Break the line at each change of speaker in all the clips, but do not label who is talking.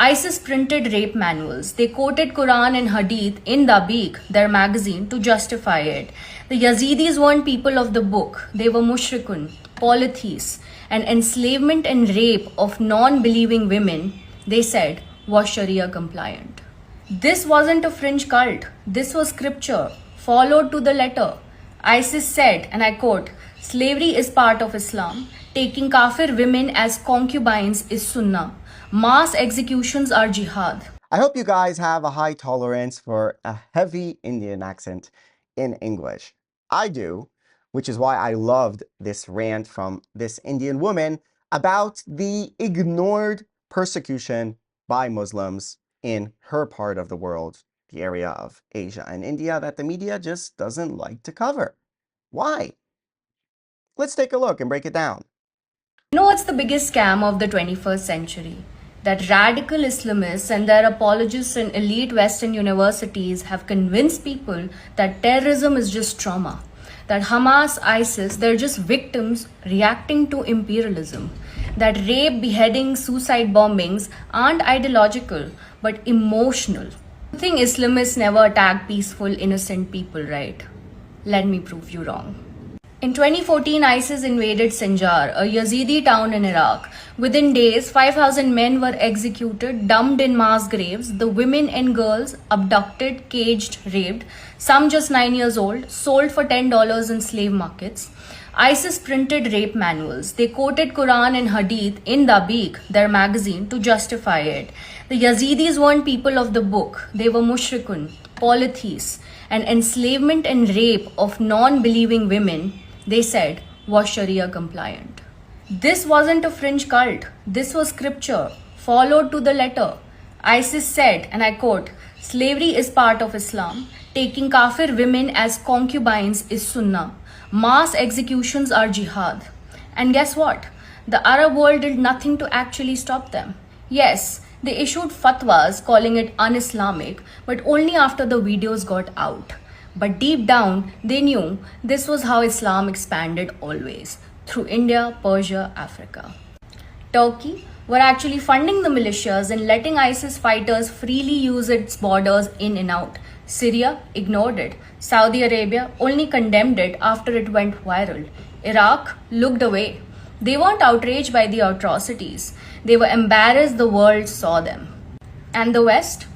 ISIS printed rape manuals. They quoted Quran and Hadith in Dabiq, their magazine, to justify it. The Yazidis weren't people of the book. They were mushrikun, polytheists, and enslavement and rape of non-believing women, they said, was Sharia compliant. This wasn't a fringe cult. This was scripture, followed to the letter. ISIS said, and I quote, slavery is part of Islam. Taking kafir women as concubines is sunnah. Mass executions are jihad.
I hope you guys have a high tolerance for a heavy Indian accent in English. I do, which is why I loved this rant from this Indian woman about the ignored persecution by Muslims in her part of the world, the area of Asia and India that the media just doesn't like to cover. Why? Let's take a look and break it down.
You know what's the biggest scam of the 21st century? That radical Islamists and their apologists in elite Western universities have convinced people that terrorism is just trauma. That Hamas, ISIS, they're just victims reacting to imperialism. That rape, beheadings, suicide bombings aren't ideological, but emotional. You think Islamists never attack peaceful, innocent people, right? Let me prove you wrong. In 2014, ISIS invaded Sinjar, a Yazidi town in Iraq. Within days, 5,000 men were executed, dumped in mass graves, the women and girls abducted, caged, raped, some just 9 years old, sold for $10 in slave markets. ISIS printed rape manuals. They quoted Quran and Hadith in Dabiq, their magazine, to justify it. The Yazidis weren't people of the book. They were mushrikun, polytheists, and enslavement and rape of non-believing women, they said, was Sharia compliant. This wasn't a fringe cult. This was scripture, followed to the letter. ISIS said, and I quote, slavery is part of Islam. Taking kafir women as concubines is sunnah. Mass executions are jihad. And guess what? The Arab world did nothing to actually stop them. Yes, they issued fatwas calling it un-Islamic, but only after the videos got out. But deep down, they knew this was how Islam expanded always, through India, Persia, Africa. Turkey were actually funding the militias and letting ISIS fighters freely use its borders in and out. Syria ignored it. Saudi Arabia only condemned it after it went viral. Iraq looked away. They weren't outraged by the atrocities. They were embarrassed the world saw them. And the West?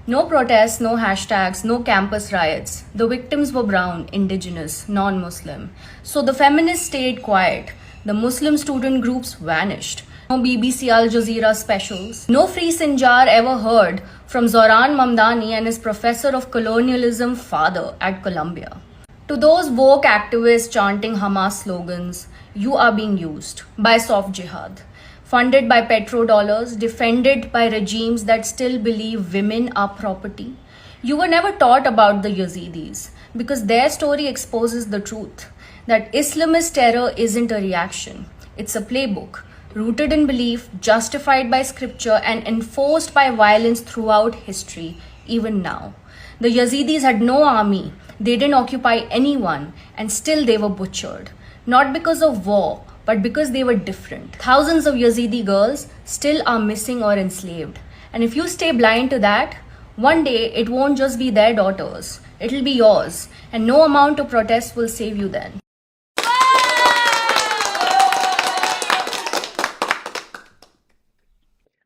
No protests, no hashtags, no campus riots. The victims were brown, indigenous, non-Muslim. So the feminists stayed quiet. The Muslim student groups vanished. No BBC Al Jazeera specials. No free Sinjar ever heard from Zoran Mamdani and his professor of colonialism father at Columbia. To those woke activists chanting Hamas slogans, you are being used by soft jihad. Funded by petrodollars, defended by regimes that still believe women are property. You were never taught about the Yazidis because their story exposes the truth that Islamist terror isn't a reaction. It's a playbook rooted in belief, justified by scripture, and enforced by violence throughout history, even now. The Yazidis had no army, they didn't occupy anyone, and still they were butchered. Not because of war, but because they were different. Thousands of Yazidi girls still are missing or enslaved. And if you stay blind to that, one day it won't just be their daughters, it'll be yours. And no amount of protest will save you then.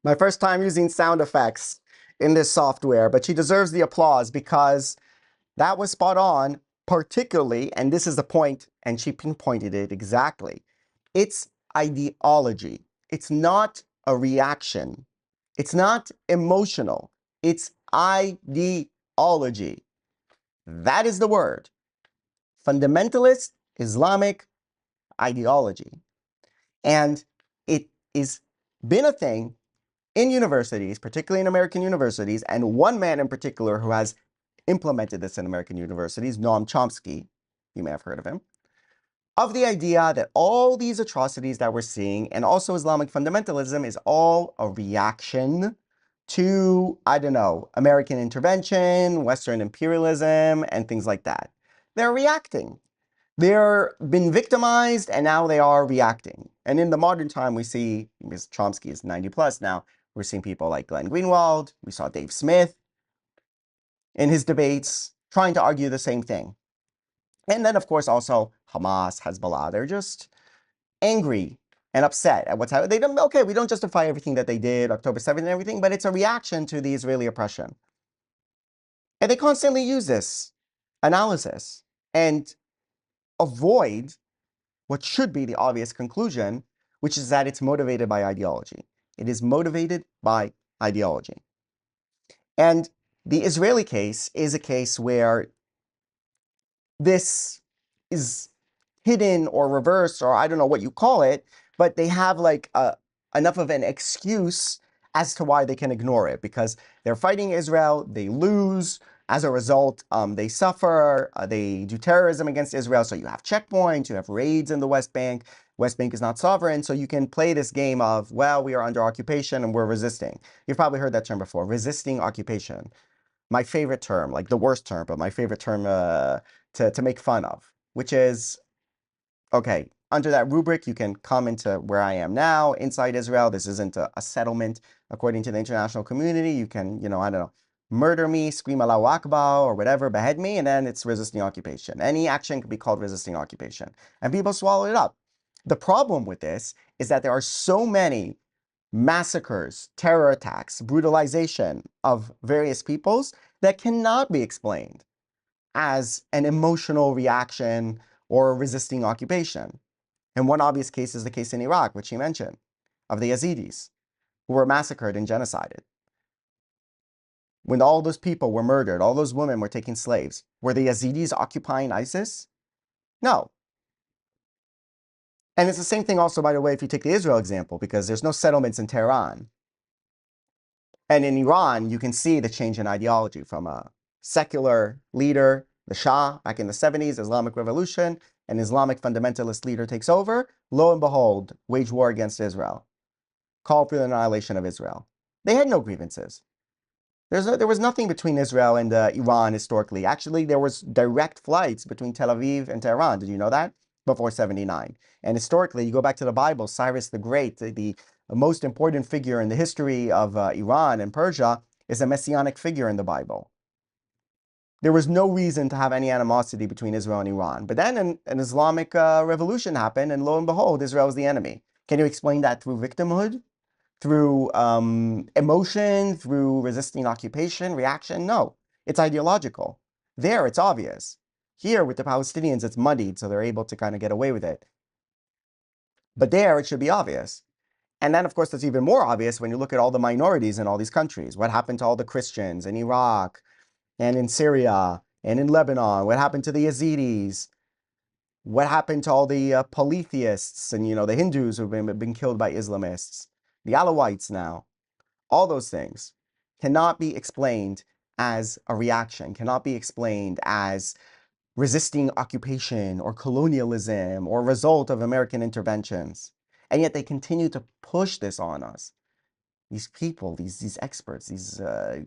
My first time using sound effects in this software, but she deserves the applause because that was spot on, particularly, and this is the point, and she pinpointed it exactly. It's ideology. It's not a reaction. It's not emotional. It's ideology. That is the word. Fundamentalist Islamic ideology. And it has been a thing in universities, particularly in American universities, and one man in particular who has implemented this in American universities, Noam Chomsky, you may have heard of him, of the idea that all these atrocities that we're seeing and also Islamic fundamentalism is all a reaction to, I don't know, American intervention, Western imperialism, and things like that. They're reacting. They're been victimized and now they are reacting. And in the modern time we see, because Chomsky is 90 plus now, We're seeing people like Glenn Greenwald. We saw Dave Smith in his debates trying to argue the same thing. And then, of course, also Hamas, Hezbollah. They're just angry and upset at what's happening. They don't, okay, we don't justify everything that they did, October 7th and everything, but it's a reaction to the Israeli oppression. And they constantly use this analysis and avoid what should be the obvious conclusion, which is that it's motivated by ideology. It is motivated by ideology. And the Israeli case is a case where this is hidden or reversed, or I don't know what you call it, but they have like enough of an excuse as to why they can ignore it, because they're fighting Israel, they lose. As a result, they suffer, they do terrorism against Israel, so you have checkpoints, you have raids in the West Bank. West Bank is not sovereign, so you can play this game of, well, we are under occupation and we're resisting. You've probably heard that term before, resisting occupation. My favorite term, like the worst term, but my favorite term to make fun of, which is, okay, under that rubric, you can come into where I am now, inside Israel. This isn't a settlement according to the international community. You can, I don't know, murder me, scream Allahu Akbar or whatever, behead me, and then it's resisting occupation. Any action could be called resisting occupation. And people swallow it up. The problem with this is that there are so many massacres, terror attacks, brutalization of various peoples that cannot be explained as an emotional reaction or resisting occupation. And one obvious case is the case in Iraq, which he mentioned, of the Yazidis, who were massacred and genocided. When all those people were murdered, all those women were taken slaves, were the Yazidis occupying ISIS? No. And it's the same thing also, by the way, if you take the Israel example, because there's no settlements in Tehran. And in Iran, you can see the change in ideology from a secular leader, the Shah, back in the 70s, Islamic Revolution, an Islamic fundamentalist leader takes over. Lo and behold, wage war against Israel. Call for the annihilation of Israel. They had no grievances. There was nothing between Israel and Iran historically. Actually, there was direct flights between Tel Aviv and Tehran. Did you know that? Before 79. And historically, you go back to the Bible, Cyrus the Great, the most important figure in the history of Iran and Persia, is a messianic figure in the Bible. There was no reason to have any animosity between Israel and Iran. But then an Islamic revolution happened, and lo and behold, Israel was the enemy. Can you explain that through victimhood? Through emotion, through resisting occupation, reaction? No, it's ideological. There, it's obvious. Here, with the Palestinians, it's muddied, so they're able to kind of get away with it. But there, it should be obvious. And then, of course, it's even more obvious when you look at all the minorities in all these countries. What happened to all the Christians in Iraq, and in Syria, and in Lebanon? What happened to the Yazidis? What happened to all the polytheists and, the Hindus who've been killed by Islamists? The Alawites now. All those things cannot be explained as a reaction, cannot be explained as resisting occupation or colonialism or result of American interventions. And yet they continue to push this on us. These people, these experts, these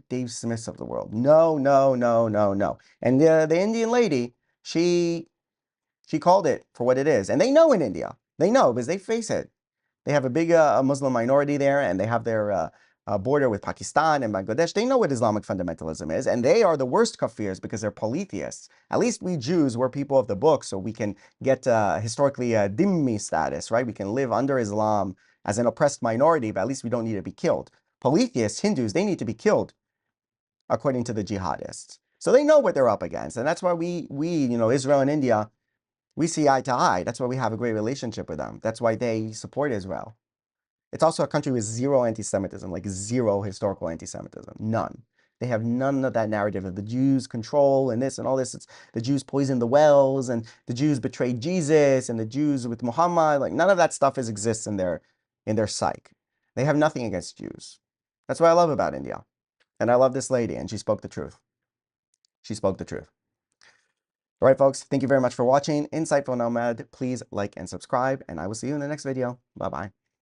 Dave Smiths of the world. No, no, no, no, no. And the Indian lady, she called it for what it is. And they know in India. They know because they face it. They have a big Muslim minority there, and they have their border with Pakistan and Bangladesh. They know what Islamic fundamentalism is, and they are the worst kafirs because they're polytheists. At least we Jews, we're people of the book, so we can get historically dhimmi status, right? We can live under Islam as an oppressed minority, but at least we don't need to be killed. Polytheists, Hindus, they need to be killed, according to the jihadists. So they know what they're up against, and that's why we Israel and India, we see eye to eye. That's why we have a great relationship with them. That's why they support Israel. It's also a country with zero anti-Semitism, like zero historical anti-Semitism. None. They have none of that narrative of the Jews control and this and all this. It's the Jews poisoned the wells and the Jews betrayed Jesus and the Jews with Muhammad. Like none of that stuff exists in their psyche. They have nothing against Jews. That's what I love about India. And I love this lady, and she spoke the truth. She spoke the truth. All right, folks, thank you very much for watching Insightful Nomad. Please like and subscribe, and I will see you in the next video. Bye-bye.